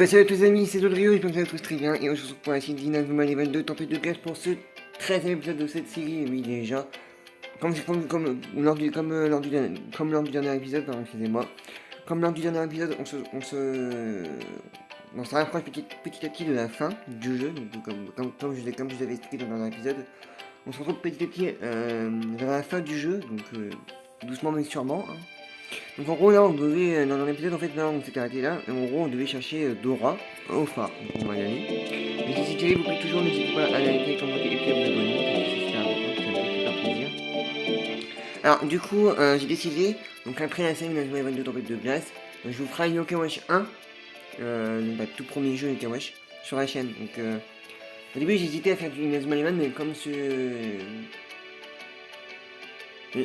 bah salut à tous les amis, c'est Dodrio, j'espère que vous allez tous très bien, et on se retrouve pour la suite d'Inazuma Eleven 2, Tempête de glace pour ce 13e épisode de cette série, et oui déjà, comme lors du dernier épisode, pardon, excusez-moi, comme lors du dernier épisode, on se rapproche petit à petit de la fin du jeu, donc comme je vous avais expliqué dans le dernier épisode, on se retrouve petit à petit vers la fin du jeu, donc doucement mais sûrement, hein. Donc en gros là on devait, dans l'épisode en fait là on s'était arrêté là, et en gros on devait chercher Dora au phare, donc on va y aller. Mais si c'est terrible, vous pouvez toujours n'hésitez pas à liker, commenter et puis à vous abonner, parce que c'est important, ça me fait super plaisir. Alors du coup j'ai décidé, donc après la série Inazuma Eleven 2 Tempête de glace, je vous ferai Yokai Watch 1, tout premier jeu Yokai Watch, sur la chaîne. Donc au début j'hésitais à faire du Inazuma Eleven, mais comme ce...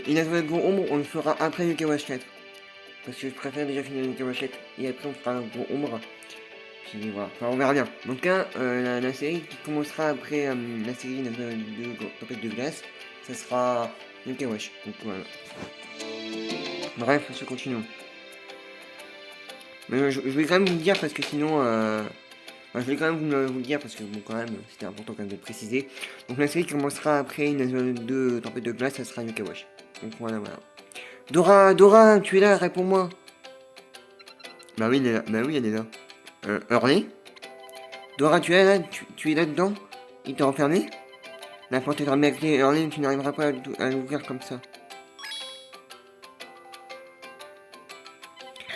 Inazuma Go Ombre on le fera après Yokai Watch 4. Parce que je préfère déjà finir une cavachette et après on fera un gros ombre. Puis voilà, enfin on verra bien. Donc là, la série qui commencera après la série de Tempête de glace, ça sera une Kawash. Donc voilà. Bref, je continue. Mais je vais quand même vous le dire parce que sinon... je vais quand même vous le dire parce que bon quand même c'était important quand même de le préciser. Donc la série qui commencera après une 2 Tempête de glace, ça sera une Kawash. Donc voilà. Dora, tu es là, réponds-moi. Bah oui, elle est là. Bah oui, elle est là. Hurley Dora, tu es là, tu es là-dedans? Il t'a enfermé? La porte est fermée à clé. Hurley, tu n'arriveras pas à l'ouvrir comme ça.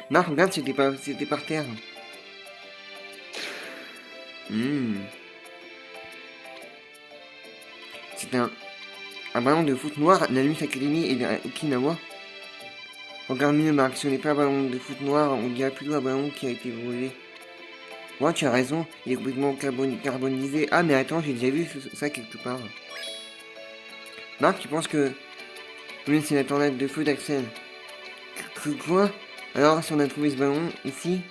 Marc, regarde, c'était par terre. C'est un ballon de foot noir, la Luce Academy et la Okinawa. Regarde mieux, Marc, ce n'est pas un ballon de foot noir, on dirait plutôt un ballon qui a été volé. Ouais, tu as raison, il est complètement carbonisé. Ah, mais attends, j'ai déjà vu ça quelque part. Marc, tu penses que... Oui, c'est la tornade de feu d'Axel. Quoi? Alors, si on a trouvé ce ballon, ici...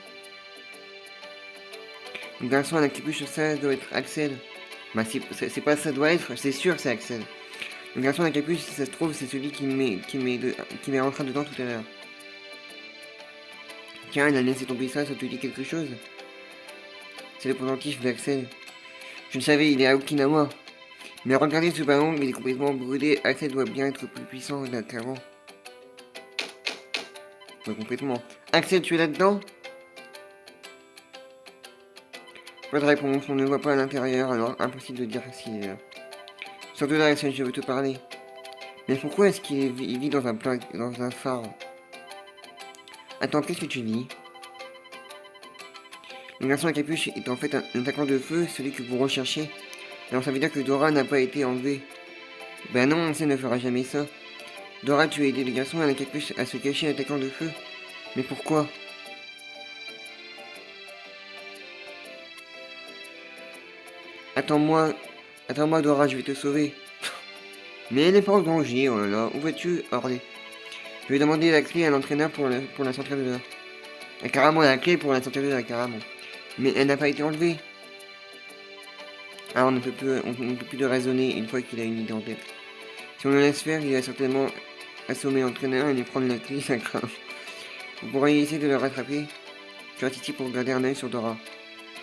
Le garçon à la capuche, ça doit être Axel. Bah, c'est pas ça doit être, c'est sûr que c'est Axel. Le garçon à la capuche, si ça se trouve, c'est celui qui m'est rentré dedans tout à l'heure. Tiens, il a laissé tomber ça te dit quelque chose? C'est le pendentif d'Axel. Je le savais, il est à Okinawa. Mais regardez ce ballon, il est complètement brûlé. Axel doit bien être plus puissant qu'avant. Ouais, complètement. Axel, tu es là-dedans? Pas de réponse, on ne voit pas à l'intérieur, alors impossible de dire s'il est là. Sors de là, Axel, je veux te parler. Mais pourquoi est-ce qu'il vit dans un phare? Attends, qu'est-ce que tu dis? Le garçon à capuche est en fait un attaquant de feu, celui que vous recherchez. Alors ça veut dire que Dora n'a pas été enlevée. Ben non, on ne fera jamais ça. Dora, tu as aidé le garçon à la capuche à se cacher attaquant de feu. Mais pourquoi? Attends-moi, Dora, je vais te sauver. Mais elle n'est pas en danger, oh là là. Où vas-tu, Orlé? Je vais demander la clé à l'entraîneur pour la sortir de là. Carrément, la clé pour la sortir de là, carrément. Mais elle n'a pas été enlevée. Ah, on ne peut plus de raisonner une fois qu'il a une idée en tête. Si on le laisse faire, il va certainement assommer l'entraîneur et lui prendre la clé, ça craint. Vous pourriez essayer de le rattraper. Je reste ici pour garder un œil sur Dora.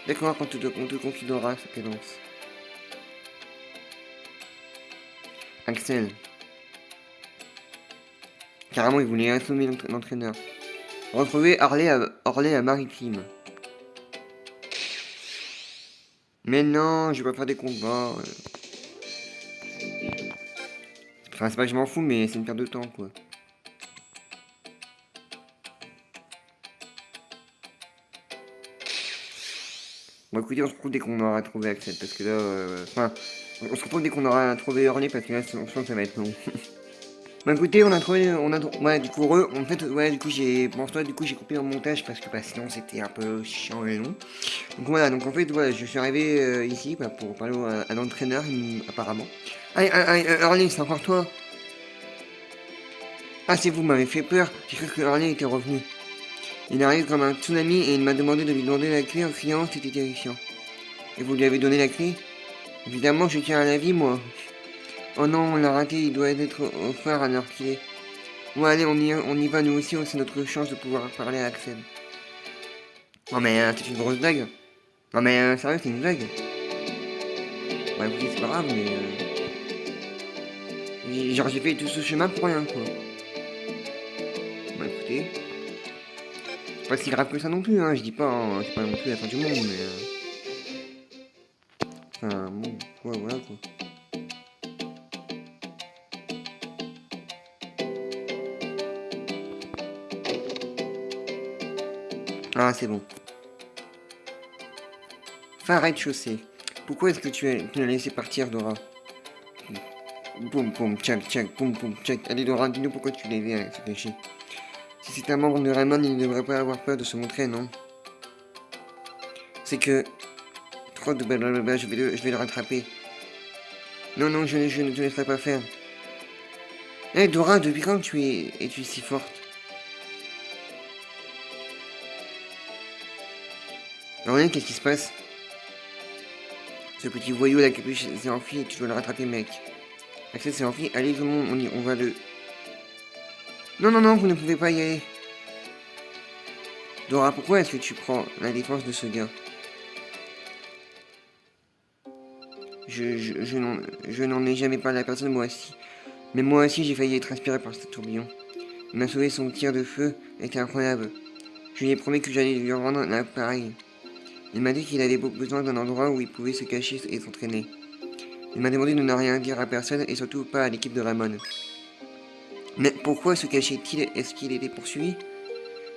D'accord, on te confie Dora, sa cadence. Axel. Carrément, il voulait assommer l'entraîneur. Retrouver Harley à Maritime. Mais non, je vais pas faire des combats. Enfin, c'est pas que je m'en fous, mais c'est une perte de temps, quoi. Bon, écoutez, on se retrouve dès qu'on aura trouvé Axel, parce que là, enfin, on se retrouve dès qu'on aura trouvé Hurley, parce que là, je sens que ça va être long. Bah écoutez, ouais, du coup, en fait, ouais, du coup, j'ai coupé le montage, parce que, sinon, c'était un peu chiant et long. Donc voilà, donc en fait, voilà, je suis arrivé ici, pour parler à l'entraîneur, apparemment. Allez, Hurley, c'est encore toi? Ah, c'est vous, m'avez fait peur, j'ai cru que Hurley était revenu. Il arrive comme un tsunami et il m'a demandé de lui demander la clé en criant, c'était terrifiant. Et vous lui avez donné la clé? Évidemment, je tiens à la vie, moi. Oh non, on l'a raté, il doit être offert à leur clé. Ouais, allez, on y va, nous aussi, c'est notre chance de pouvoir parler à Axel. Non mais c'est une grosse blague. Non mais sérieux, c'est une blague. Bah écoutez, c'est pas grave, mais genre j'ai fait tout ce chemin pour rien quoi. Bah écoutez, c'est pas si grave que ça non plus, hein, je dis pas, hein, c'est pas non plus la fin du monde, mais enfin bon, ouais, voilà quoi. Ah c'est bon. Fin rez-de-chaussée. Pourquoi est-ce que tu l'as laissé partir, Dora? Boum, boum, tchac, tchac, boum, boum, tchac. Allez, Dora, dis-nous pourquoi tu l'as aidé à se cacher. Si c'est un membre de Raymond, il ne devrait pas avoir peur de se montrer, non? C'est que... Trop de blablabla, je vais le rattraper. Non, non, je ne te laisserai pas faire. Eh, Dora, depuis quand es-tu si forte? Alors, rien, qu'est-ce qui se passe? Ce petit voyou à la capuche s'est enfui et tu dois le rattraper, mec. Axel s'est enfui, allez, tout le monde, on va le... Non, non, non, vous ne pouvez pas y aller. Dora, pourquoi est-ce que tu prends la défense de ce gars? Je n'en ai jamais parlé à personne, moi aussi. Mais moi aussi, j'ai failli être inspiré par ce tourbillon. Il m'a sauvé, son tir de feu était incroyable. Je lui ai promis que j'allais lui rendre l'appareil. Il m'a dit qu'il avait besoin d'un endroit où il pouvait se cacher et s'entraîner. Il m'a demandé de ne rien dire à personne et surtout pas à l'équipe de Ramon. Mais pourquoi se cachait-il? Est-ce qu'il était poursuivi?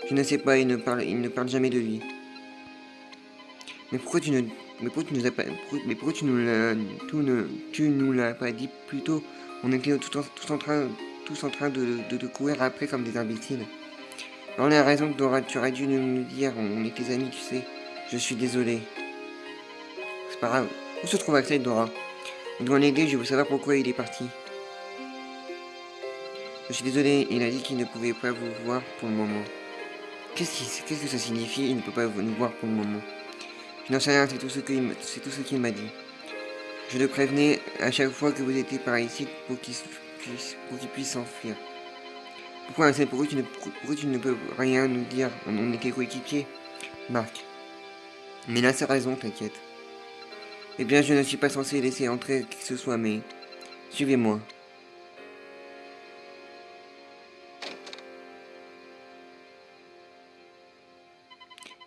Je ne sais pas, il ne parle jamais de lui. Mais pourquoi tu ne... Mais pourquoi tu nous as pas... Mais pourquoi tu nous l'as pas dit plus tôt? On était tous en train de courir après comme des imbéciles. Alors la raison, Dora, tu aurais dû nous dire, on est tes amis, tu sais. Je suis désolé. C'est pas grave. Où se trouve Axel, Dora? On doit l'aider, je veux savoir pourquoi il est parti. Je suis désolé, il a dit qu'il ne pouvait pas vous voir pour le moment. Qu'est-ce que ça signifie, il ne peut pas nous voir pour le moment? Je n'en sais rien, c'est tout ce qu'il m'a dit. Je le prévenais à chaque fois que vous étiez par ici pour qu'il puisse s'enfuir. Pourquoi, Axel, pourquoi tu ne peux rien nous dire? On était coéquipiers, Marc. Mais là, c'est raison, t'inquiète. Eh bien, je ne suis pas censé laisser entrer qui que ce soit, mais... Suivez-moi.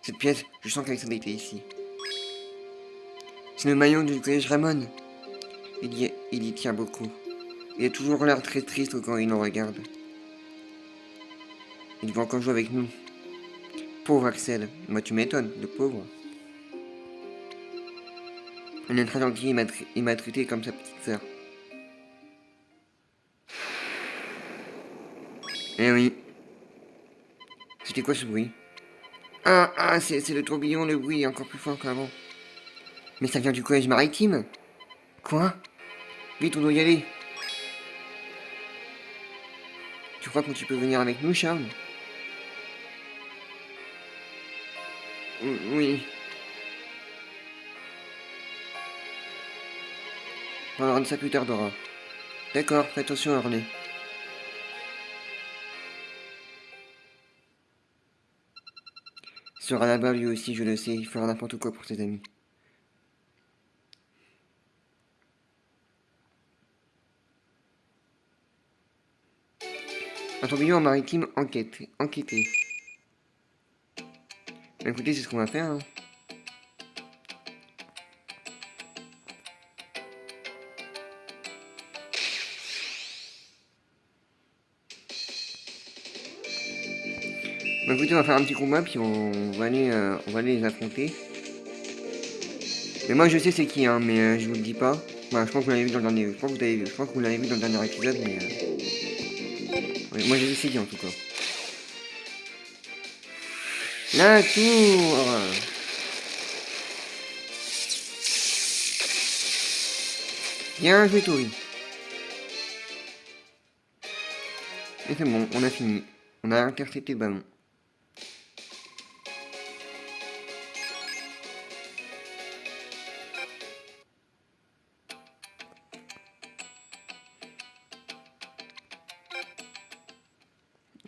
Cette pièce, je sens qu'Alexandre était ici. C'est le maillon du collège Ramon. Il y tient beaucoup. Il a toujours l'air très triste quand il nous regarde. Il va encore jouer avec nous. Pauvre Axel. Moi, tu m'étonnes, le pauvre. Il est très gentil, il m'a traité comme sa petite sœur. Eh oui. C'était quoi ce bruit? Ah, c'est le tourbillon, le bruit est encore plus fort qu'avant. Mais ça vient du collège maritime? Quoi? Vite, on doit y aller. Tu crois que tu peux venir avec nous, Charles? Oui. On va rendre ça plus tard, Dora. D'accord, fais attention, Ornée. Il sera là-bas lui aussi, je le sais, il fera n'importe quoi pour ses amis. Un tourbillon en maritime, enquêter. Bah, écoutez, c'est ce qu'on va faire. Hein. Bah, écoutez, on va faire un petit combat, puis on va aller les affronter. Mais moi, je sais c'est qui, hein, mais je vous le dis pas. Bah, je pense que vous l'avez vu dans le dernier, je pense que vous l'avez vu dans le dernier épisode, mais ouais, moi, je sais c'est qui en tout cas. La tour. Bien joué, Tori. Et c'est bon, on a fini. On a intercepté le ballon.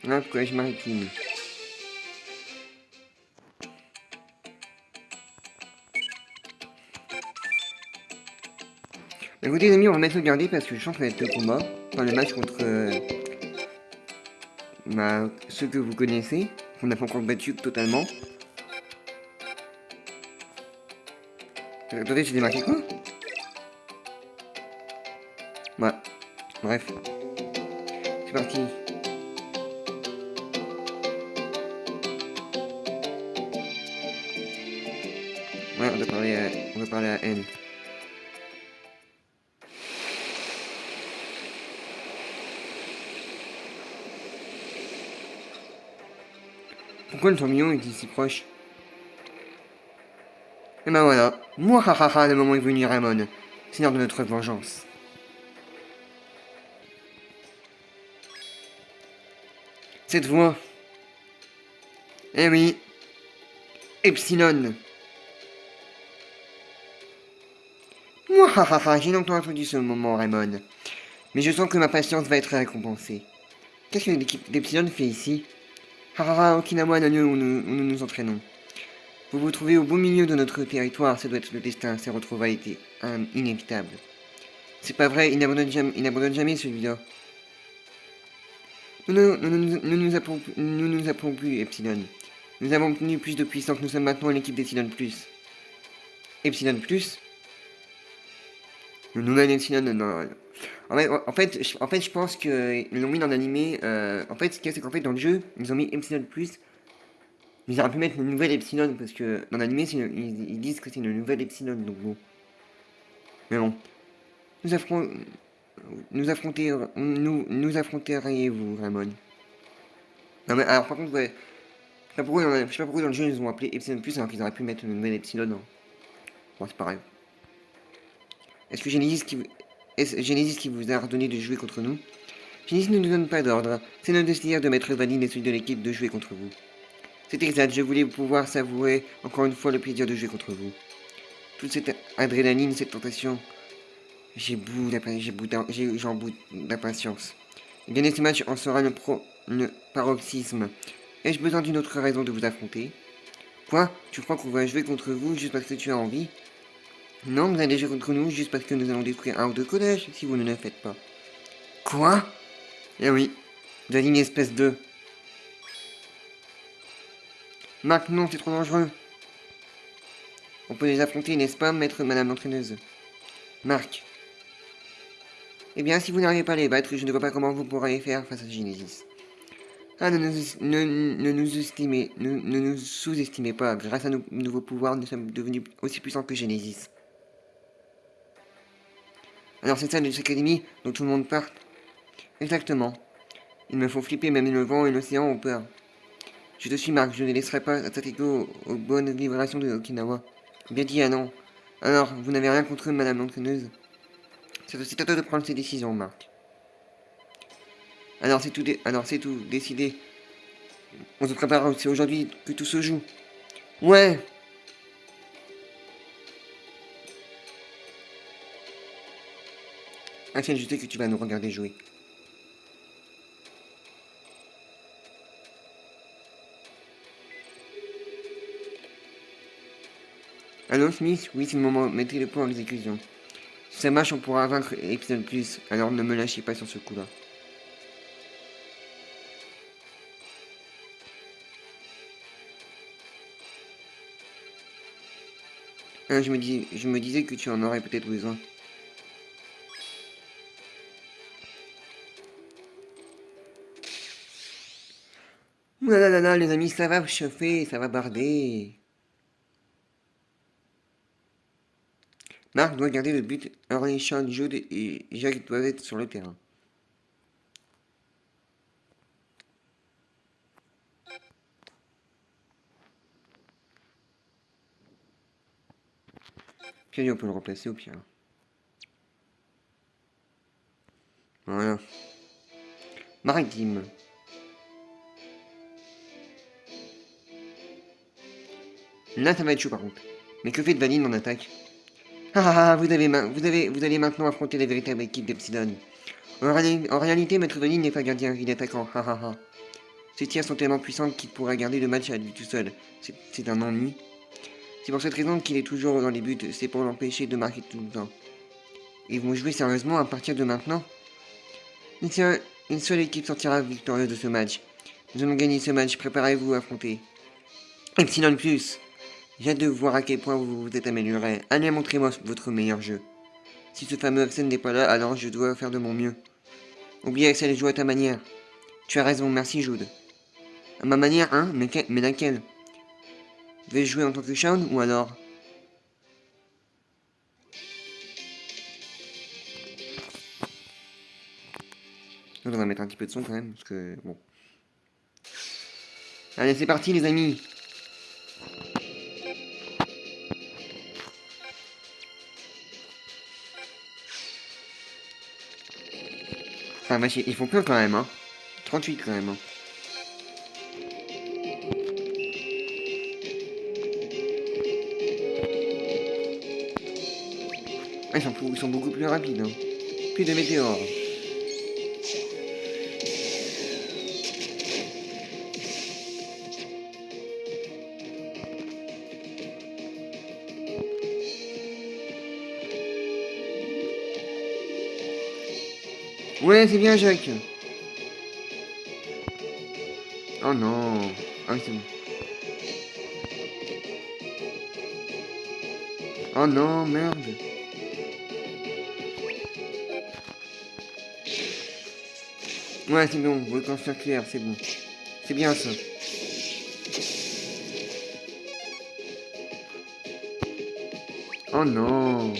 Là, collège maritime. Écoutez les amis, on va mettre sauvegarder parce que je sens que ça va être le combat. Enfin le match contre ceux que vous connaissez. Qu'on n'a pas encore battu totalement. Attendez, j'ai démarqué quoi? Ouais, bref. C'est parti. Ouais, on va parler à N. Pourquoi le tourbillon est si proche? Et ben voilà. Mouahaha, le moment est venu, Ramon. Seigneur de notre vengeance. Cette voix. Eh oui. Epsilon. Mouahaha, j'ai longtemps attendu ce moment, Ramon. Mais je sens que ma patience va être récompensée. Qu'est-ce que l'équipe d'Epsilon fait ici? Harara, Okinawa, l'année où nous entraînons. Vous vous trouvez au beau milieu de notre territoire, ça doit être le destin, ces retrouvailles étaient inévitables. C'est pas vrai, il n'abandonne jamais celui-là. Nous nous appelons plus Epsilon. Nous avons obtenu plus de puissance, nous sommes maintenant l'équipe d'Epsilon Plus. Epsilon Plus? Le nouvel Epsilon, non. En fait, je pense qu'ils l'ont mis dans l'animé. En fait, ce qu'il y a, c'est qu'en fait, dans le jeu, ils ont mis Epsilon Plus. Ils auraient pu mettre une nouvelle Epsilon, parce que dans l'animé, ils disent que c'est une nouvelle Epsilon, donc bon. Mais bon. Nous affron... nous affronteriez-vous, Ramon? Non mais alors par contre, ouais. Je sais pas pourquoi dans le jeu ils ont appelé Epsilon Plus alors qu'ils auraient pu mettre une nouvelle Epsilon. Hein. Bon, c'est pareil. Est-ce que Genesis qui vous a ordonné de jouer contre nous? Genesis ne nous donne pas d'ordre. C'est notre désir de mettre Valine et celui de l'équipe de jouer contre vous. C'est exact, je voulais pouvoir savourer encore une fois le plaisir de jouer contre vous. Toute cette adrénaline, cette tentation. J'en bout d'impatience. Gagner ce match en sera le paroxysme. Ai-je besoin d'une autre raison de vous affronter? Quoi? Tu crois qu'on va jouer contre vous juste parce que tu as envie? Non, vous allez jouer contre nous juste parce que nous allons détruire un ou deux collèges si vous ne le faites pas. Quoi? Eh oui, vous avez une espèce de... Marc, non, c'est trop dangereux. On peut les affronter, n'est-ce pas, maître madame l'entraîneuse? Marc. Eh bien, si vous n'arrivez pas à les battre, je ne vois pas comment vous pourrez faire face à Genesis. Ah, ne nous sous-estimez pas. Grâce à nos nouveaux pouvoirs, nous sommes devenus aussi puissants que Genesis. Alors c'est ça de l'Académie dont tout le monde part? Exactement. Ils me font flipper, même le vent et l'océan ont peur. Je te suis, Marc, je ne laisserai pas attaquer aux bonnes vibrations de Okinawa. Bien dit, ah non. Alors, vous n'avez rien contre eux, madame l'entraîneuse? C'est à toi de prendre ces décisions, Marc. Alors c'est tout, décidé. On se prépare, c'est aujourd'hui que tout se joue. Ouais. Tiens, je sais que tu vas nous regarder jouer. Allô, Smith? Oui, c'est le moment, mettez le point en exécution. Si ça marche, on pourra vaincre Epsilon Plus, alors ne me lâchez pas sur ce coup-là. Je me disais que tu en aurais peut-être besoin. Ouh là là là là, les amis, ça va chauffer, ça va barder. Marc doit garder le but, Henry, Sean, Jude et Jacques doivent être sur le terrain. Puis on peut le remplacer au pire. Voilà. Maritime. Là, ça va être chaud par contre. Mais que fait Valine en attaque? Vous allez maintenant affronter la véritable équipe d'Epsilon. En réalité, Maître Valine n'est pas gardien, il est attaquant. Ses tirs sont tellement puissants qu'il pourra garder le match à lui tout seul. C'est un ennui. C'est pour cette raison qu'il est toujours dans les buts, c'est pour l'empêcher de marquer tout le temps. Ils vont jouer sérieusement à partir de maintenant. Une seule équipe sortira victorieuse de ce match. Nous allons gagner ce match, préparez-vous à affronter Epsilon Plus. J'ai hâte de voir à quel point vous vous êtes amélioré. Allez, montrez-moi votre meilleur jeu. Si ce fameux Axel n'est pas là, alors je dois faire de mon mieux. Oublie Axel et joue à ta manière. Tu as raison, merci Jude. À ma manière, hein, mais laquelle? Vais-je jouer en tant que Shaun ou alors? On va mettre un petit peu de son quand même, parce que bon. Allez, c'est parti les amis. Enfin, vache, ils font peu quand même, hein. 38 quand même, hein. Ah, ils sont beaucoup plus rapides, hein. Plus de météores. Ouais, c'est bien, Jacques. Oh non. Ah oui, c'est bon. Oh non, merde. Ouais, c'est bon. Volcan circulaire, c'est bon. C'est bien ça. Oh non.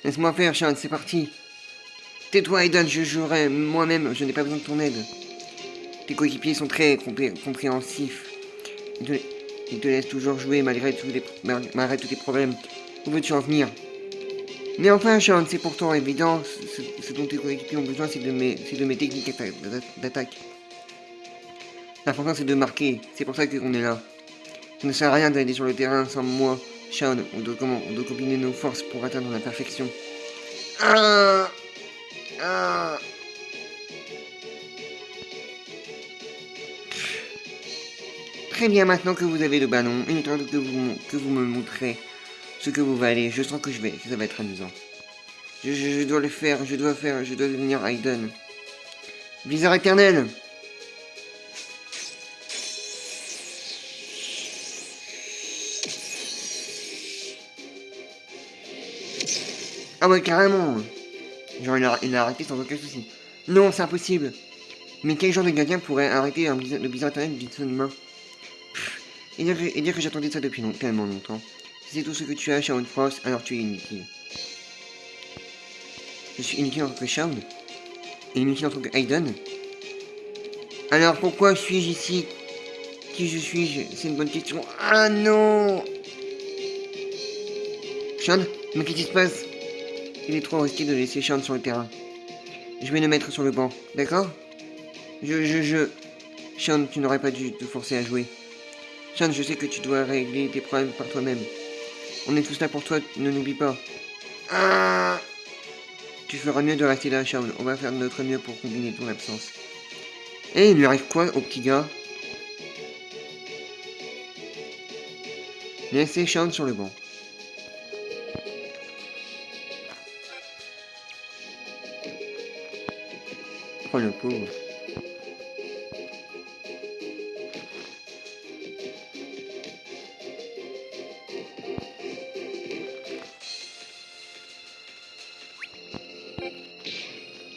Laisse-moi faire, Sean, c'est parti. Tais-toi, Aiden, je jouerai moi-même, je n'ai pas besoin de ton aide. Tes coéquipiers sont très compréhensifs. Ils te, ils te laissent toujours jouer malgré tous tes problèmes. Où veux-tu en venir? Mais enfin, Sean, c'est pourtant évident. Ce dont tes coéquipiers ont besoin, c'est de mes techniques d'attaque. L'important, c'est de marquer. C'est pour ça qu'on est là. Ça ne sert à rien d'aller sur le terrain sans moi, Sean. On doit combiner nos forces pour atteindre la perfection. Ah, ah. Très bien, maintenant que vous avez le ballon, il est temps que vous me montrez ce que vous valez. Je sens que ça va être amusant. Je dois le faire, je dois devenir Aiden. Blizzard éternel. Ah ouais, carrément. Genre, il a arrêté sans aucun souci. Non, c'est impossible. Mais quel genre de gardien pourrait arrêter le Blizzard éternel d'une seule main? Et dire que j'attendais ça depuis tellement longtemps. Si c'est tout ce que tu as, Shaun Frost, alors tu es inutile. Je suis inutile en tant que Shaun et inutile en tant que Aiden. Alors pourquoi suis-je ici? Qui je suis-je? C'est une bonne question. Ah non! Shaun, mais qu'est-ce qui se passe? Il est trop risqué de laisser Shaun sur le terrain. Je vais le mettre sur le banc, d'accord? Shaun, tu n'aurais pas dû te forcer à jouer. Shaun, je sais que tu dois régler tes problèmes par toi-même. On est tous là pour toi, ne l'oublie pas. Ah! Tu feras mieux de rester là, Shaun. On va faire de notre mieux pour combiner ton absence. Et il lui arrive quoi au petit gars? Laissez Shaun sur le banc. Oh le pauvre.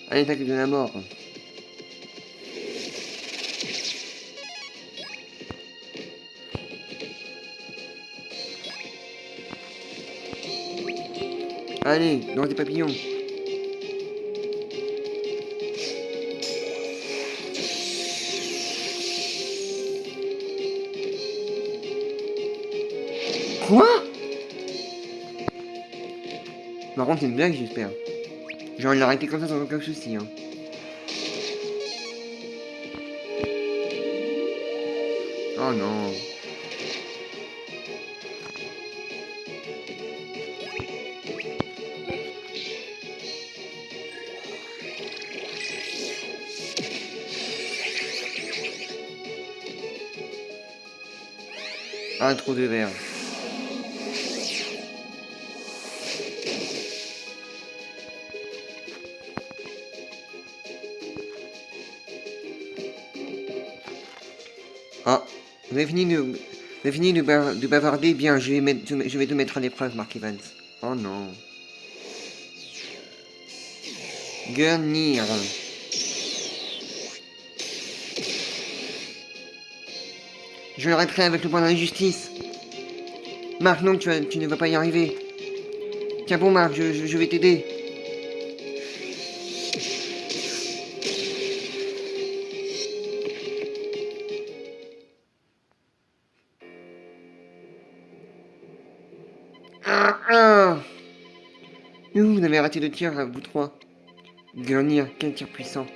Allez, tacle de la mort. Allez, dans tes papillons. Quoi? Par contre, c'est une blague, j'espère. Genre, il l'a arrêté comme ça sans aucun souci, hein. Oh non. Ah, trop de verre. Ah, vous avez fini de bavarder. Bien, je vais te mettre à l'épreuve, Mark Evans. Oh non. Gurnir. Je l'arrêterai avec le point d'injustice. Marc, non, tu ne vas pas y arriver. Tiens bon, Marc, je vais t'aider. Ah, ah. Vous avez raté de tir, vous trois. Gurnir, quel tir puissant.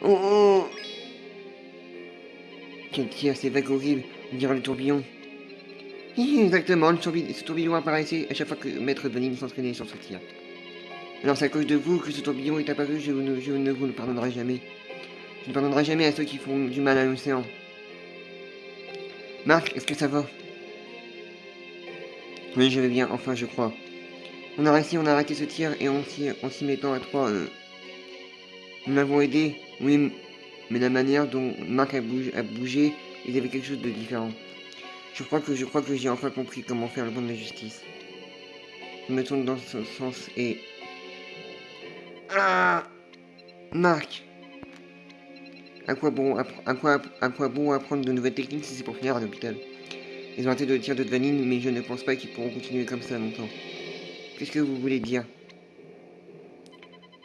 Oh, oh. Quel tir, c'est vague horrible. On dirait le tourbillon. Exactement, ce tourbillon apparaissait à chaque fois que Maître Venim s'entraînait sur ce tir. Alors c'est à cause de vous que ce tourbillon est apparu, je ne vous le pardonnerai jamais. Je ne pardonnerai jamais à ceux qui font du mal à l'océan. Marc, est-ce que ça va? Oui, je vais bien, enfin je crois. On a réussi, on a arrêté ce tir et en s'y mettant à trois, nous l'avons aidé, oui, mais la manière dont Marc a bougé, il y avait quelque chose de différent. Je crois que j'ai enfin compris comment faire le bon de la justice. Je me tourne dans ce sens et... Ah, Marc, à quoi bon apprendre de nouvelles techniques si c'est pour finir à l'hôpital? Ils ont arrêté de tir de vanille, mais je ne pense pas qu'ils pourront continuer comme ça longtemps. Qu'est-ce que vous voulez dire?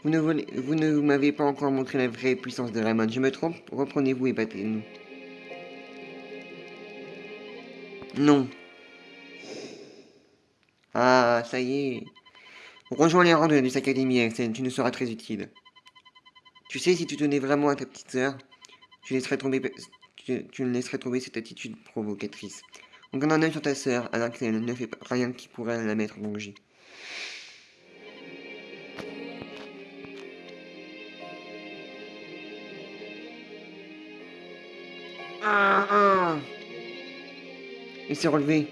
Vous ne m'avez pas encore montré la vraie puissance de Raymond. Je me trompe? Reprenez-vous et battez-nous. Non. Ah, ça y est. Rejoins les rangs de cette académie, Axel. Tu nous seras très utile. Tu sais, si tu tenais vraiment à ta petite sœur, tu ne laisserais tomber cette attitude provocatrice. On garde un œil sur ta sœur, alors qu'elle ne fait rien qui pourrait la mettre en danger. Ah, ah. Il s'est relevé.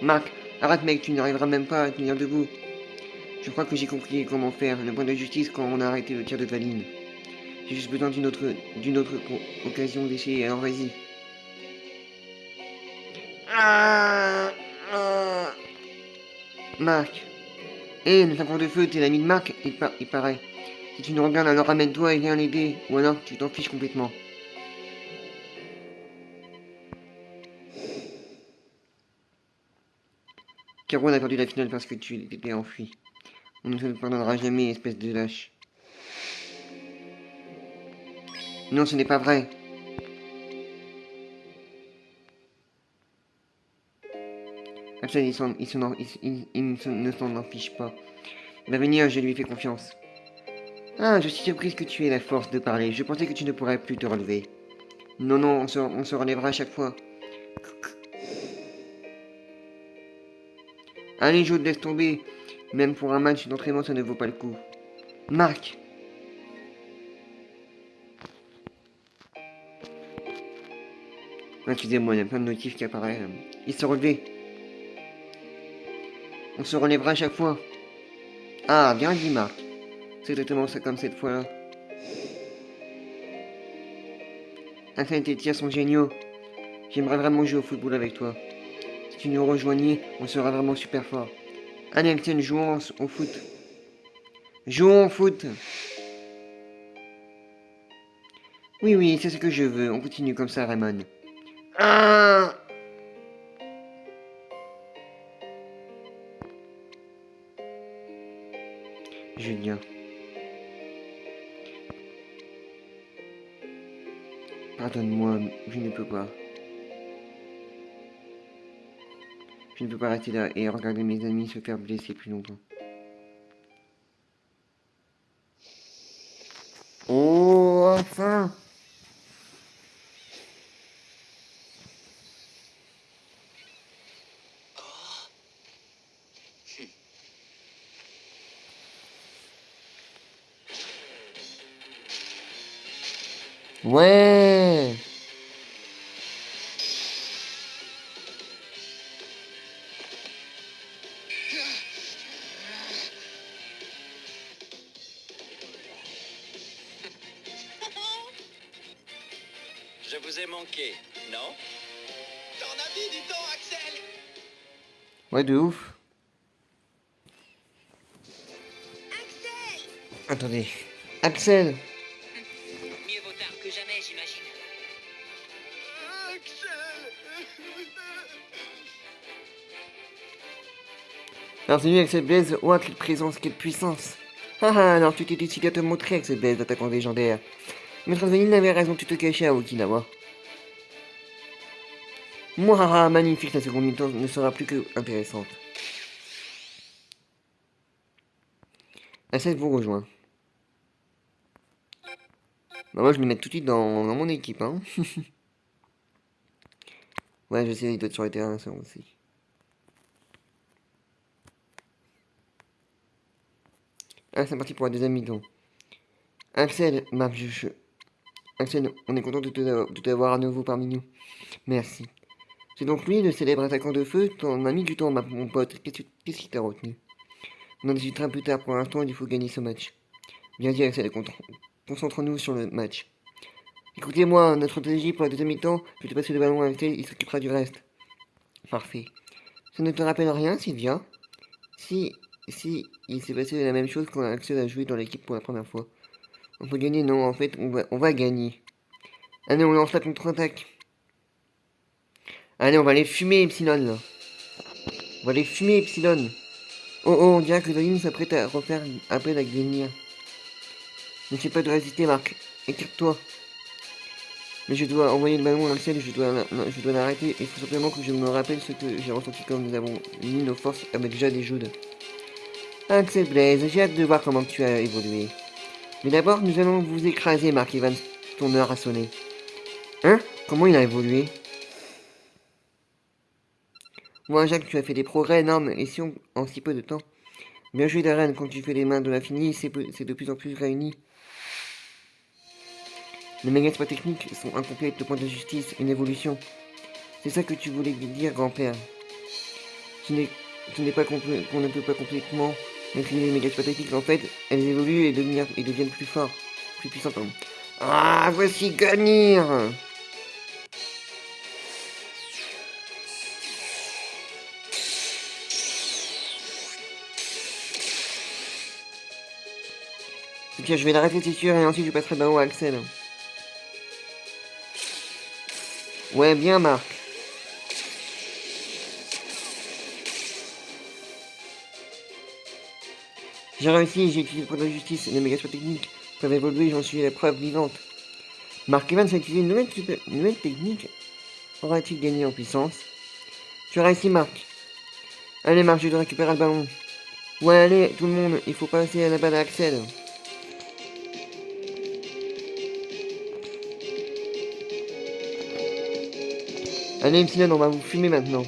Marc, arrête mec, tu n'arriveras même pas à tenir debout. Je crois que j'ai compris comment faire le point de justice quand on a arrêté le tir de Valine. J'ai juste besoin d'une autre occasion d'essayer, alors vas-y. Ah, ah. Marc. Hé, le flancon de feu, t'es l'ami de Marc, il paraît. Si tu nous regardes, alors ramène-toi et viens l'aider. Ou alors tu t'en fiches complètement. Caro a perdu la finale parce que tu t'étais enfui. On ne te le pardonnera jamais, espèce de lâche. Non, ce n'est pas vrai. Absolument, ne s'en fiche pas. Il va venir, je lui fais confiance. Ah, je suis surprise que tu aies la force de parler. Je pensais que tu ne pourrais plus te relever. Non, non, on se relèvera à chaque fois. Allez, Joe, laisse tomber. Même pour un match d'entraînement, ça ne vaut pas le coup. Marc. Excusez-moi, il y a plein de notifs qui apparaissent. Il se relevait. On se relèvera à chaque fois. Ah, bien dit, Marc. C'est exactement ça comme cette fois-là. Enfin, tes tirs sont géniaux. J'aimerais vraiment jouer au football avec toi. Si tu nous rejoignais, on sera vraiment super fort. Allez, Axel, jouons au foot. Jouons au foot. Oui, oui, c'est ce que je veux. On continue comme ça, Raymond. Ah! Julien. Pardonne-moi, je ne peux pas. Je ne peux pas rester là et regarder mes amis se faire blesser plus longtemps. Oh, enfin! Ouais! vous ai manqué, non? T'en as mis du temps, Axel! Ouais, de ouf. Axel! Attendez. Axel! Mieux vaut tard que jamais, j'imagine. Axel! Alors c'est lui Axel Blaze. Ouah, quelle présence, quelle puissance. Ah ah, alors tu t'es décidé à te montrer Axel Blaze, attaquant légendaire. Maître Vanille avait raison, tu te cachais à Okinawa. Mouhaha, magnifique, la seconde mi-temps ne sera plus que intéressante. Axel vous rejoint. Bah moi je vais le mettre tout de suite dans mon équipe, hein. Ouais, je sais, il doit être sur les terrains, ça aussi. Ah, c'est parti pour la deuxième mi-temps. Axel, Marc, Axel, on est content de t'avoir à nouveau parmi nous. Merci. C'est donc lui, le célèbre attaquant de feu, ton ami du temps, mon pote. Qu'est-ce qui t'a retenu? On en discutera plus tard. Pour l'instant, il faut gagner ce match. Bien dit, Axel, concentrons-nous sur le match. Écoutez-moi, notre stratégie pour la deuxième mi-temps, je vais te passer le ballon à Axel, il s'occupera du reste. Parfait. Ça ne te rappelle rien, Sylvia? Si, il s'est passé la même chose quand Axel a joué dans l'équipe pour la première fois. On peut gagner, non, en fait, on va gagner. Allez, on lance la contre-attaque. Allez, on va les fumer, Epsilon, là. On va les fumer, Epsilon. Oh, oh, on dirait que Zolim s'apprête à refaire appel avec Glenir. N'essaie pas de résister, Marc. Écarte-toi. Mais je dois envoyer le ballon à Axel, je dois l'arrêter. Il faut simplement que je me rappelle ce que j'ai ressenti quand nous avons uni nos forces avec Jade et Jude. Axel Blaze, j'ai hâte de voir comment tu as évolué. Mais d'abord, nous allons vous écraser, Mark Evans. Ton heure a sonné. Hein? Comment il a évolué? Moi, Jacques, tu as fait des progrès énormes, et si en si peu de temps. Bien joué, Darren, quand tu fais les mains de l'infini, c'est de plus en plus réuni. Les méga techniques sont incomplètes, le point de justice, une évolution. C'est ça que tu voulais dire, grand-père. Ce n'est pas qu'on ne peut pas complètement maîtriser les méga techniques, en fait, elles évoluent et deviennent plus fortes, plus puissantes, pardon. Ah, voici Ganir! Ok, je vais l'arrêter, c'est sûr, et ensuite je passerai le ballon à Axel. Ouais, bien, Marc. J'ai réussi, j'ai utilisé le point de justice, les méga techniques peuvent évoluer, j'en suis la preuve vivante. Mark Evans a utilisé une nouvelle technique. Aura-t-il gagné en puissance? Tu as réussi, Marc. Allez, Marc, je dois récupérer le ballon. Ouais, allez, tout le monde, il faut passer à la balle à Axel. Allez, Epsilon, on va vous fumer maintenant.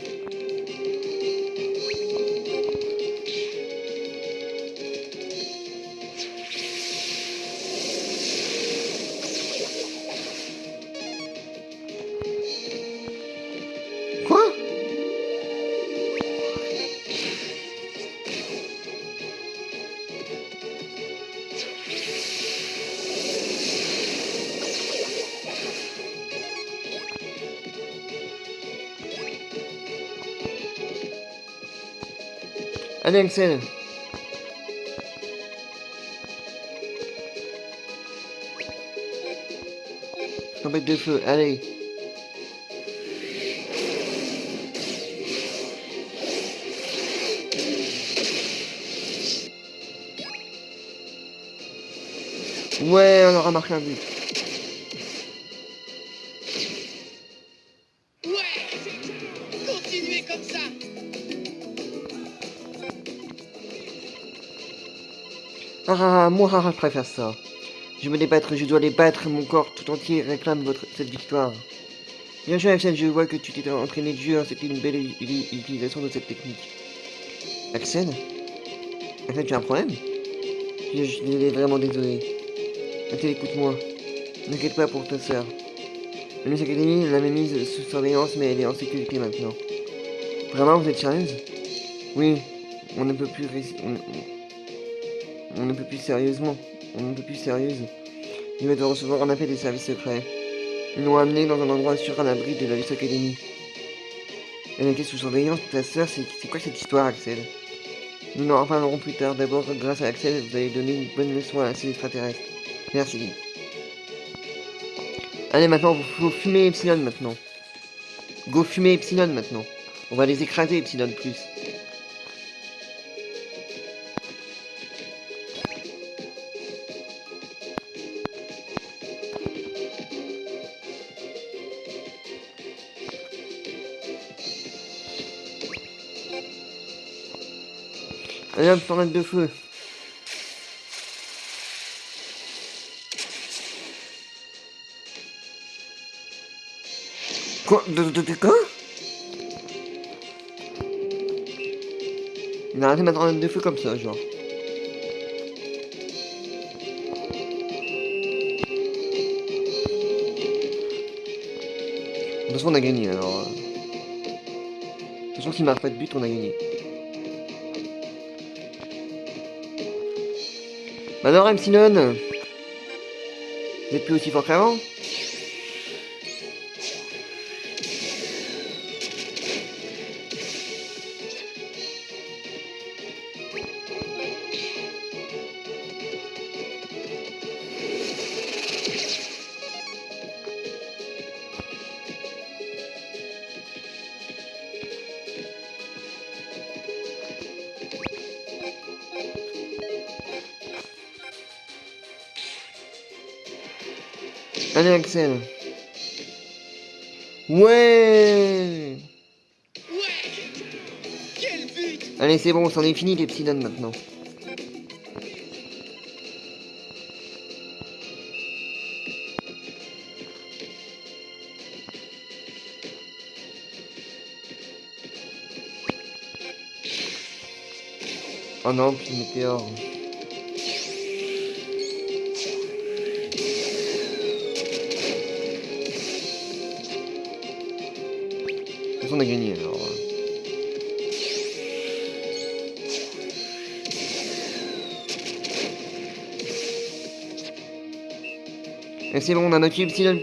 Quoi? Allez, Axel. Tempête de feu, allez. Ouais, on aura marqué un but. Ouais, c'est ça! Continuez comme ça! Ah, moi, je préfère ça. Je veux les battre, je dois les battre, mon corps tout entier réclame cette victoire. Bien joué, Axel, je vois que tu t'es entraîné dur, c'était une belle utilisation de cette technique. Axel? Axel, tu as un problème? Je suis vraiment désolé. Axel, écoute-moi. N'inquiète pas pour ta sœur. La Miss Academy l'avait mise sous surveillance, mais elle est en sécurité maintenant. Vraiment, vous êtes sérieuse? Oui, on ne peut plus on ne peut plus sérieusement. On ne peut plus sérieuse. Il va devoir recevoir un appel des services secrets. Ils l'ont amené dans un endroit sûr à l'abri de la Luce Academy. Elle était sous surveillance de ta sœur, c'est quoi cette histoire, Axel? Nous n'en reparlerons plus tard. D'abord, grâce à Axel, vous avez donné une bonne leçon à ces extraterrestres. Merci. Allez, maintenant, faut fumer Epsilon, maintenant. Go fumer Epsilon, maintenant. On va les écraser, Epsilon+. Allez hop, tornade de feu. Quoi? De quoi? Il a arrêté ma tornade de feu comme ça, genre. De toute façon, on a gagné, alors... De toute façon, s'il marque pas de but, on a gagné. Bah alors, Epsilon, vous êtes plus aussi fort qu'avant? Allez, Axel. Ouais. Ouais! Quel but! Allez, c'est bon, c'en est fini, l'Epsilon, maintenant. Oh non, puis météore. De toute façon, on a gagné, alors... Et c'est bon, on a battu Epsilon+.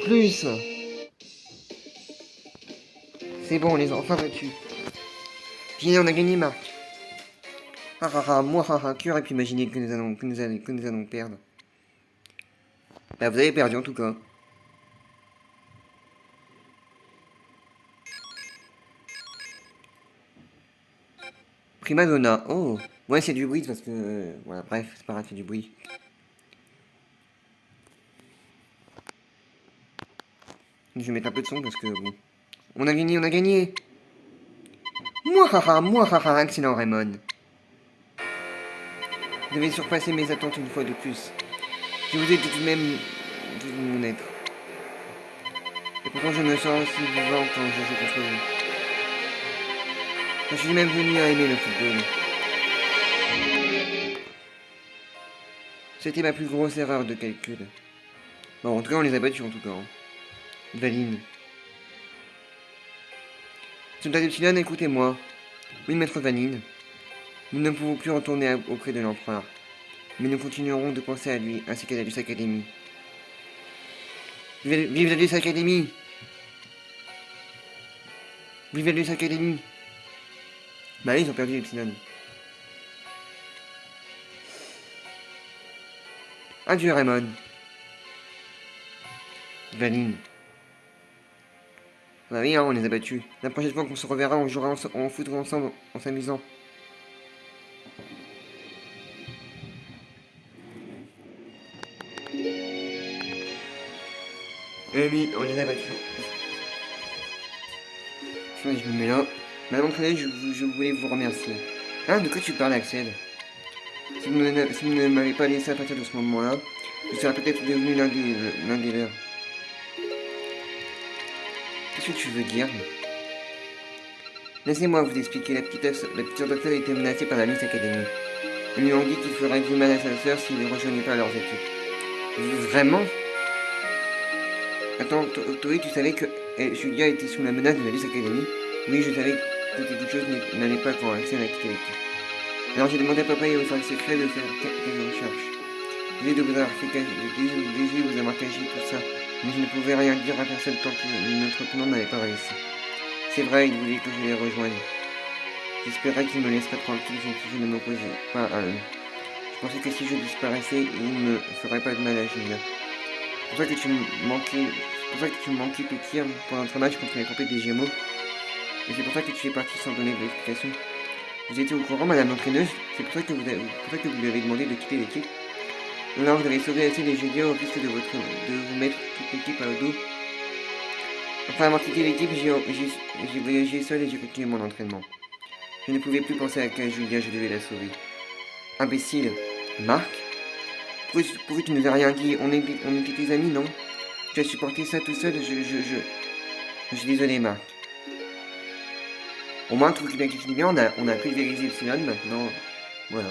C'est bon, on les a enfin battus. Génial, on a gagné, Marc. Ah ah ah, moi, ah ah, qui aurait pu imaginer que nous allons perdre? Bah, vous avez perdu, en tout cas. Prima Donna, oh. Ouais, c'est du bruit, parce que... voilà, bref, c'est pas grave, c'est du bruit. Je vais mettre un peu de son, parce que, bon... On a gagné, on a gagné. Moi, haha, excellent Raymond. Vous devez surpasser mes attentes une fois de plus. Je vous ai tout de même vu mon être. Et pourtant je me sens aussi vivant quand je joue contre vous. Je suis même venu à aimer le football. C'était ma plus grosse erreur de calcul. Bon, en tout cas, on les a battus en tout cas. Hein. Valine. Soldat Epsilon, écoutez-moi. Oui, maître Valine. Nous ne pouvons plus retourner auprès de l'empereur. Mais nous continuerons de penser à lui, ainsi qu'à la Luce Academy. Vive la Luce Academy! Vive la Luce Academy! Bah ils ont perdu Epsilon. Adieu Raymond. Valine. Bah oui, hein, on les a battus. La prochaine fois qu'on se reverra, on jouera en foot ensemble, en s'amusant. Eh oui, on les a battus. Je me mets là. Madame Crédit, je voulais vous remercier. Hein, de quoi tu parles, Axel? Si vous ne m'avez pas laissé à partir de ce moment-là, je serais peut-être devenu l'un des leurs. Qu'est-ce que tu veux dire? Laissez-moi vous expliquer. La petite sœur d'Axel a été menacée par la Luce Academy. Ils lui ont dit qu'il ferait du mal à sa sœur s'il ne rejoignait pas leurs équipes. Vraiment? Attends, Tori, tu savais que Julia était sous la menace de la Luce Academy? Oui, je savais que quelque chose n'allait pas quand Axel a quitté l'équipe. Alors j'ai demandé à papa et au service secret de faire quelques recherches. Désolé de vous avoir fait cacher, désolé de vous avoir caché tout ça. Mais je ne pouvais rien dire à personne tant que notre plan n'avait pas réussi. C'est vrai, il voulait que je les rejoigne. J'espérais qu'il me laisserait tranquille si je ne m'opposais pas à eux. Je pensais que si je disparaissais, il ne me ferait pas de mal à Julia. C'est pour ça que tu me manquais petit pendant notre match contre les trompettes des Gémeaux. Et c'est pour ça que tu es parti sans donner d'explication. Vous étiez au courant, madame l'entraîneuse? C'est pour ça que vous lui avez demandé de quitter l'équipe. Là, vous avez sauvé assez les Julia au risque de vous mettre toute l'équipe à dos. Après avoir quitté l'équipe, j'ai voyagé seul et j'ai continué mon entraînement. Je ne pouvais plus penser à Julia, je devais la sauver. Imbécile. Marc? Pourquoi tu nous as rien dit? On était tes amis, non? Tu as supporté ça tout seul? Je suis désolé, Marc. Au moins, tout bien qui finit bien, on a pulvérisé Epsilon maintenant. Voilà.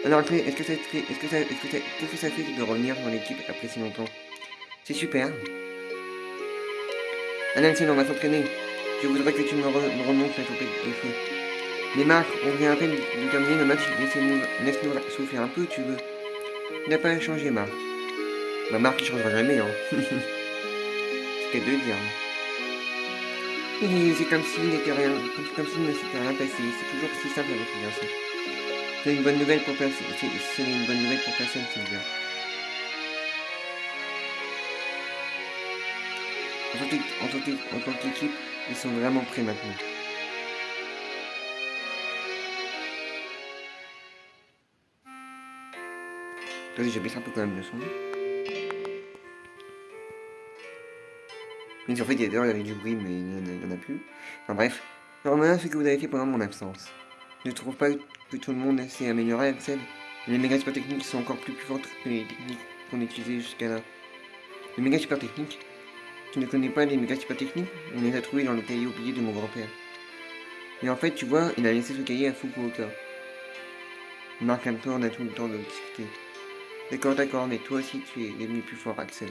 Alors, qu'est-ce que ça fait de revenir dans l'équipe après si longtemps? C'est super. Allez, on va s'entraîner. Je voudrais que tu me remontes la tempête de feu. Mais Marc, on vient à peine de terminer le match. Laisse-nous souffler un peu, tu veux. Il n'a pas changé, Marc. Bah, Marc, il changera jamais, hein. C'est qu'à de dire. Et c'est comme s'il n'était rien, comme s'il ne s'était rien passé. C'est toujours si simple avec les garçons. C'est une bonne nouvelle pour personne. C'est une bonne nouvelle pour personne, Sylvia. En tant qu'équipe, ils sont vraiment prêts maintenant. Attendez, je baisse un peu quand même le son. Mais en fait, il y avait du bruit, mais il n'y en a plus. Enfin bref. Alors maintenant, ce que vous avez fait pendant mon absence. Je ne trouve pas que tout le monde s'est amélioré, Axel. Les méga super techniques sont encore plus fortes que les techniques qu'on utilisait jusqu'à là. Les méga super techniques? Tu ne connais pas les méga super techniques? On les a trouvés dans le cahier oublié de mon grand-père. Et en fait, tu vois, il a laissé ce cahier à Fukuoka. Marc un peu, on a tout le temps de discuter. D'accord, mais toi aussi tu es devenu plus fort, Axel.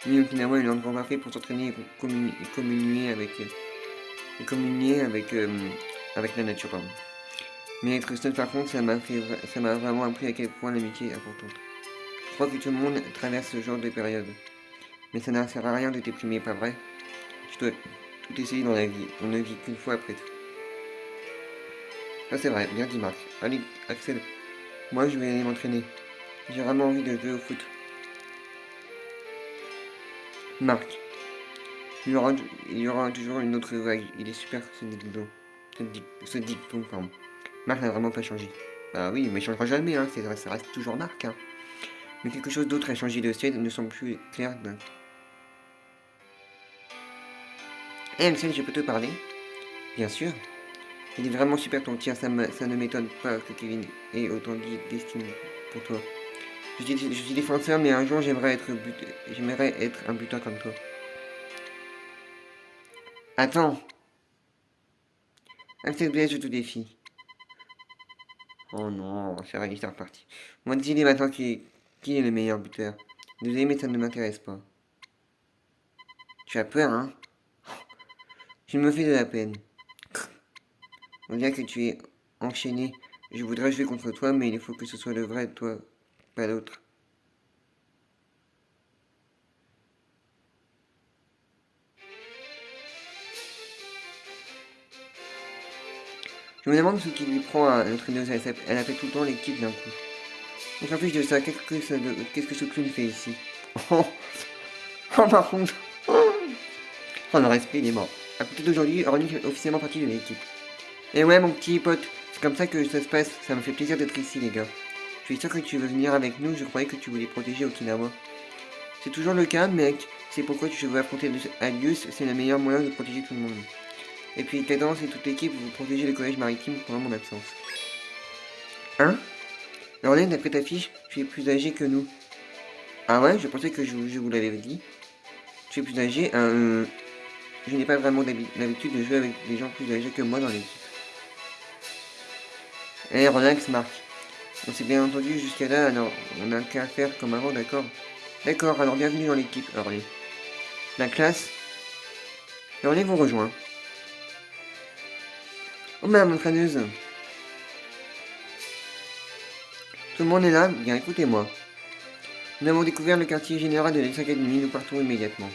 Oui, finalement, il est encore parfait pour s'entraîner et communier avec la nature, pardon. Mais être seul par contre, ça m'a vraiment appris à quel point l'amitié est importante. Je crois que tout le monde traverse ce genre de période. Mais ça ne sert à rien de déprimer, pas vrai? Tu dois tout essayer dans la vie. On ne vit qu'une fois après tout. Ça c'est vrai, bien dit Marc. Allez, Axel, moi je vais aller m'entraîner. J'ai vraiment envie de jouer au foot. Marc, il y aura toujours une autre vague. Il est super ce dicton. Ce dicton, pardon. Marc n'a vraiment pas changé. Bah oui, mais il changera jamais, hein. Ça reste toujours Marc, hein. Mais quelque chose d'autre a changé de ciel ne semble plus clair. Axel, je peux te parler? Bien sûr. Il est vraiment super ton tir, ça ne m'étonne pas que Kevin ait autant d'estime pour toi. Je suis défenseur, mais un jour j'aimerais être un buteur comme toi. Attends. Axel Blaise, je te défie. Oh non, c'est reparti. Moi, dis-les maintenant qui est le meilleur buteur. Désolé, mais ça ne m'intéresse pas. Tu as peur, hein? Tu me fais de la peine. On dirait que tu es enchaîné. Je voudrais jouer contre toi, mais il faut que ce soit le vrai toi, pas l'autre. Je me demande ce qui lui prend à l'entraîneuse. Elle appelle tout le temps l'équipe d'un coup. On s'en fiche de ça. Qu'est-ce que ce clown fait ici? Oh, par contre. Oh, le respect, il est mort. À côté d'aujourd'hui, Orly fait officiellement partie de l'équipe. Et ouais, mon petit pote, c'est comme ça que ça se passe. Ça me fait plaisir d'être ici, les gars. Je suis sûr que tu veux venir avec nous. Je croyais que tu voulais protéger Okinawa. C'est toujours le cas, mec. C'est pourquoi tu veux affronter Alius. C'est le meilleur moyen de protéger tout le monde. Et puis, Cadence et toute l'équipe, vous protégez le collège maritime pendant mon absence. Hein? Orly, d'après ta fiche, tu es plus âgé que nous. Ah ouais, je pensais que je vous l'avais dit. Tu es plus âgé. Je n'ai pas vraiment l'habitude de jouer avec des gens plus âgés que moi dans l'équipe. Eh, relax, Marc. On s'est bien entendu jusqu'à là, alors on n'a qu'à faire comme avant, d'accord? D'accord, alors bienvenue dans l'équipe, Orly. La classe. Orly vous rejoint. Oh, madame l'entraîneuse. Tout le monde est là? Bien, écoutez-moi. Nous avons découvert le quartier général de l'Alice Academy, nous partons immédiatement.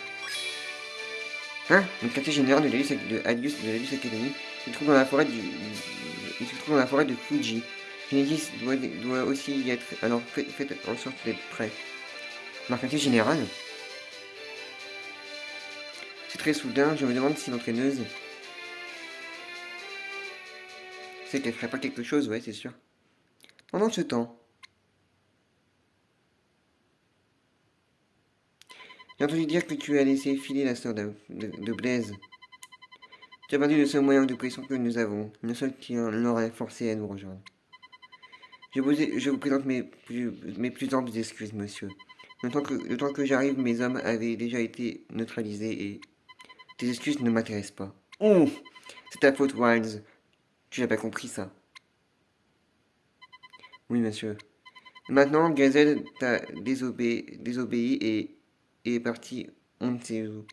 Hein? Le quartier général de l'Alice Academy se trouve dans la forêt il se trouve dans la forêt de Fuji. Genesis doit aussi y être, alors faites en sorte d'être prêt. Dans le quartier général? C'est très soudain, je me demande si l'entraîneuse... C'est qu'elle ferait pas quelque chose, ouais, c'est sûr. Pendant ce temps... J'ai entendu dire que tu as laissé filer la sœur de Blaise. Tu as perdu le seul moyen de pression que nous avons, le seul qui l'aurait forcé à nous rejoindre. Je vous présente mes plus amples excuses, monsieur. Le temps que j'arrive, mes hommes avaient déjà été neutralisés et... Tes excuses ne m'intéressent pas. Oh! C'est ta faute, Wiles. Tu n'as pas compris ça. Oui, monsieur. Maintenant, Gazelle t'a désobéi et est parti on ne sait où.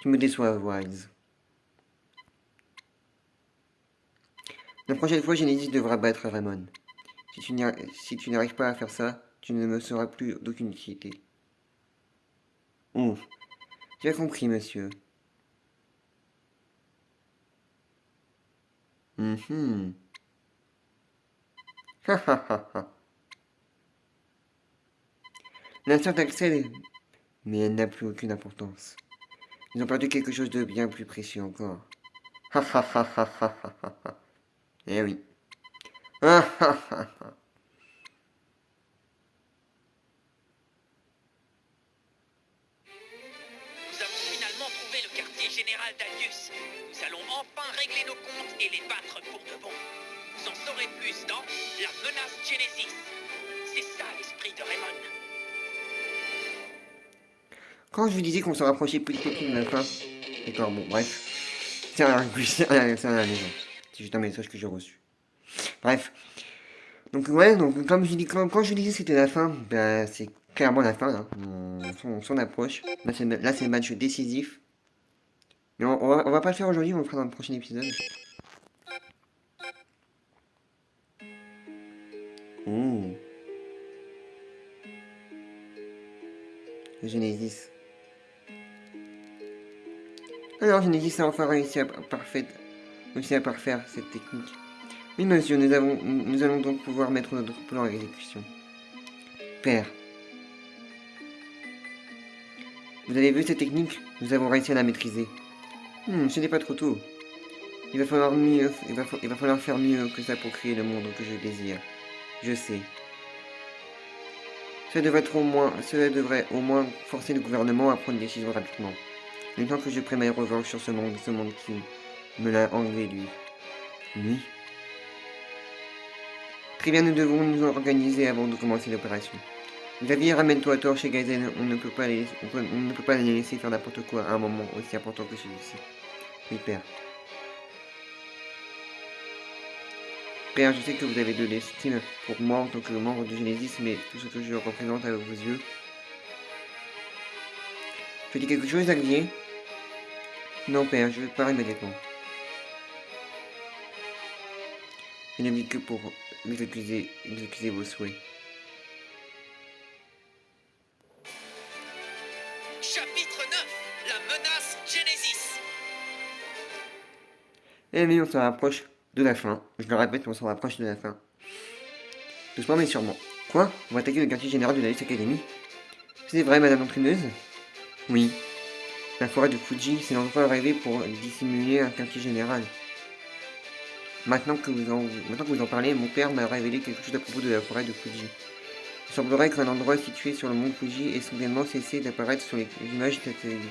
Tu me déçois, Wiles. La prochaine fois, Genesis devra battre Ramon. Si tu n'arrives pas à faire ça, tu ne me seras plus d'aucune utilité. Oh, j'ai compris, monsieur. Mhm. Ha ha ha ha. La sœur d'Axel, mais elle n'a plus aucune importance. Ils ont perdu quelque chose de bien plus précieux encore. Ha ha ha ha ha ha ha ha. Eh oui. Ha ha ha ha. Nous avons finalement trouvé le quartier général d'Adius. Nous allons enfin régler nos comptes et les battre pour de bon. Vous en saurez plus dans La Menace Genesis. C'est ça l'esprit de Raymond. Quand je vous disais qu'on se rapprochait petit à petit de la fin. D'accord, bon, bref. C'est rien, c'est rien, c'est juste un message que j'ai reçu. Bref. Donc ouais, donc comme je dis, quand je vous disais c'était la fin, bah c'est clairement la fin, hein. On s'en approche. Là c'est le match décisif. Mais on va pas le faire aujourd'hui, on le fera dans le prochain épisode. Oh. Genesis. Alors Genesis a enfin réussi à parfaire cette technique. Oui monsieur, nous allons donc pouvoir mettre notre plan à exécution. Père. Vous avez vu cette technique? Nous avons réussi à la maîtriser. Ce n'est pas trop tôt. Il va falloir faire mieux que ça pour créer le monde que je désire. Je sais. Cela devrait au moins forcer le gouvernement à prendre des décisions rapidement. Le temps que je prenne ma revanche sur ce monde qui me l'a enlevé lui. Oui. Très bien, nous devons nous organiser avant de commencer l'opération. Xavier, ramène-toi à tort chez Gazen, on ne peut pas les laisser faire n'importe quoi à un moment aussi important que celui-ci. Oui, père. Père, je sais que vous avez de l'estime pour moi en tant que membre du Genesis, mais tout ce que je représente à vos yeux... Tu dis quelque chose, Xavier? Non, père, je pars immédiatement. Je ne vis que pour exécuter vos souhaits. Chapitre 9. La Menace Genesis. Eh mais on s'en rapproche de la fin. Je le répète, on s'en rapproche de la fin. Doucement mais sûrement. Quoi? On va attaquer le quartier général de la Alice Academy? C'est vrai, madame l'entraîneuse? Oui. La forêt de Fuji, c'est l'endroit rêvé pour dissimuler un quartier général. Maintenant que vous en parlez, mon père m'a révélé quelque chose à propos de la forêt de Fuji. Il semblerait qu'un endroit situé sur le mont Fuji ait soudainement cessé d'apparaître sur les images satellites.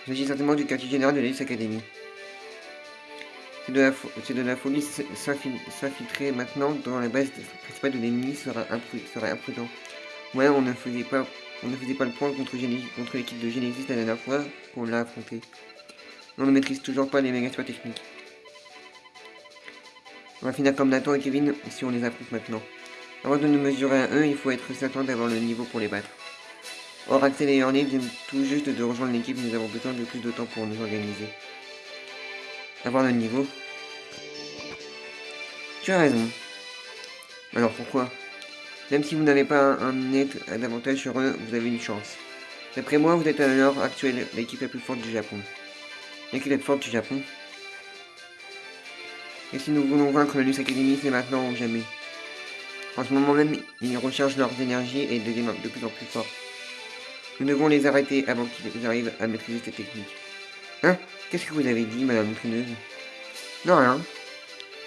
Il s'agit certainement du quartier général de l'Alice Academy. C'est de la folie s'infiltrer maintenant dans la base principale de l'ennemi serait imprudent. Ouais, on ne faisait pas le point contre l'équipe de Genesis la dernière fois qu'on l'a affronté. On ne maîtrise toujours pas les méga techniques. On va finir comme Nathan et Kevin si on les affronte maintenant. Avant de nous mesurer à eux, il faut être certain d'avoir le niveau pour les battre. Or, Axel et Ernie viennent tout juste de rejoindre l'équipe, nous avons besoin de plus de temps pour nous organiser. Avoir le niveau. Tu as raison. Alors pourquoi? Même si vous n'avez pas un net d'avantage sur eux, vous avez une chance. D'après moi, vous êtes à l'heure actuelle l'équipe la plus forte du Japon. L'équipe la plus forte du Japon. Et si nous voulons vaincre la Luce Academy, c'est maintenant ou jamais. En ce moment même, ils rechargent leurs énergies et deviennent de plus en plus forts. Nous devons les arrêter avant qu'ils arrivent à maîtriser cette technique. Hein? Qu'est-ce que vous avez dit, madame l'entraîneuse? Non, rien.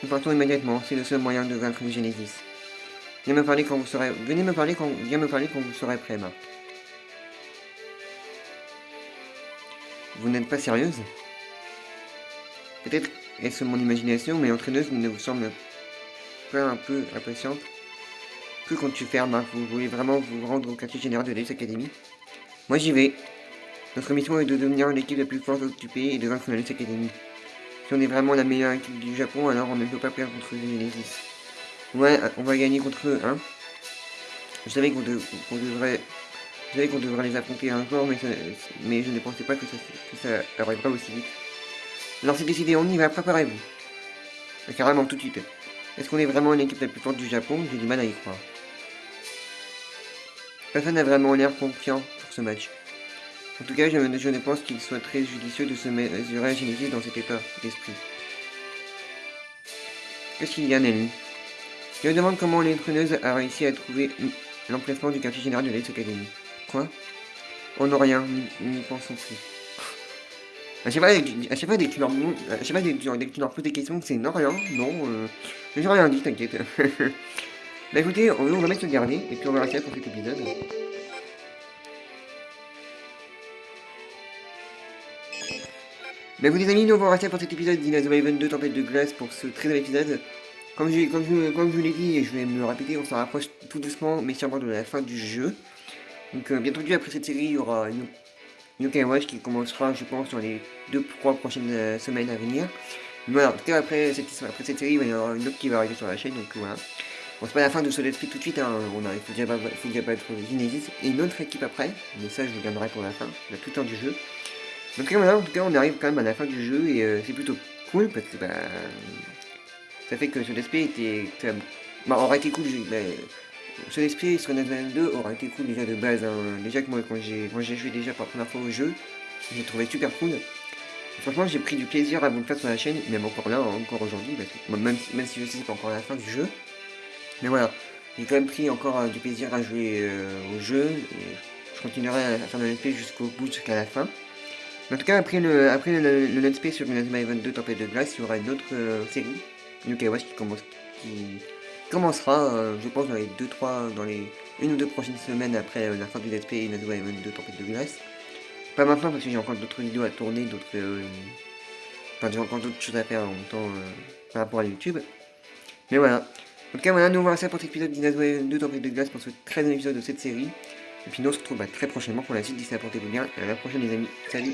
Nous partons immédiatement, c'est le seul moyen de vaincre le Genesis. Viens me parler quand vous serez... Viens me parler quand vous serez prêt, Marc. Vous n'êtes pas sérieuse? Peut-être est-ce mon imagination, mais l'entraîneuse ne vous semble pas un peu impatiente? Que comptes-tu faire, Marc? Vous voulez vraiment vous rendre au quartier général de l'Ace Academy? Moi j'y vais. Notre mission est de devenir l'équipe la plus forte du pays et de vaincre la Luce Academy. Si on est vraiment la meilleure équipe du Japon, alors on ne peut pas perdre contre les Genesis. Ouais, on va gagner contre eux, hein. Je savais qu'on devrait les affronter un jour, mais je ne pensais pas que ça arriverait aussi vite. Alors c'est décidé, on y va, préparez-vous. Carrément, tout de suite. Est-ce qu'on est vraiment l'équipe la plus forte du Japon? J'ai du mal à y croire. Personne n'a vraiment l'air confiant pour ce match. En tout cas, je ne pense qu'il soit très judicieux de se mesurer à Genesis dans cet état d'esprit. Qu'est-ce qu'il y a, Nelly? Je me demande comment l'entraîneuse a réussi à trouver l'emplacement du quartier général de l'Ace Academy. Quoi? Oh non, rien, n'y pensons plus. À chaque fois, dès que tu leur poses des questions, c'est non, rien, non, j'ai rien dit, t'inquiète. Bah écoutez, on va mettre le dernier, et puis on va rester pour cet épisode. Bah vous les amis, nous on va rester pour cet épisode d'Inazuma Eleven 2 Tempête de Glace pour ce 13e épisode. Comme je vous l'ai dit, et je vais me le répéter, on s'en rapproche tout doucement, mais sûrement de la fin du jeu. Donc bien entendu, après cette série, il y aura Yokai Watch qui commencera, je pense, dans les 2-3 prochaines semaines à venir. Mais voilà, en tout cas, après cette série, il va y en avoir une autre qui va arriver sur la chaîne, donc voilà. Bon, c'est pas la fin de ce let's play tout de suite, hein. Il faut déjà pas être Genesis et une autre équipe après, mais ça je vous garderai pour la fin, la tout le temps du jeu. Donc voilà, en tout cas, on arrive quand même à la fin du jeu et c'est plutôt cool parce que bah, ça fait que ce let's play aurait été cool. Ce let's play sur National 2 aurait été cool déjà de base. Hein. Déjà que moi, quand j'ai joué déjà pour la première fois au jeu, j'ai trouvé super cool. Et franchement, j'ai pris du plaisir à vous le faire sur la chaîne, même encore là, encore aujourd'hui, même si je sais pas encore la fin du jeu. Mais voilà, j'ai quand même pris encore du plaisir à jouer au jeu. Et je continuerai à faire le let's play jusqu'au bout, jusqu'à la fin. En tout cas, après le let's play sur Inazuma Eleven 2 Tempête de Glace, il y aura une autre série, Yokai Watch, qui commencera, je pense, dans les 1 ou 2 prochaines semaines après la fin du let's play Inazuma Eleven 2 Tempête de Glace. Pas maintenant parce que j'ai encore d'autres vidéos à tourner, j'ai encore d'autres choses à faire en même temps par rapport à YouTube. Mais voilà. En tout cas, voilà, nous voilà ça pour cet épisode d'Inazuma Eleven 2 Tempête de Glace pour ce 13e épisode de cette série. Et puis nous on se retrouve très prochainement pour la suite, d'ici là portez-vous bien, et à la prochaine les amis, salut.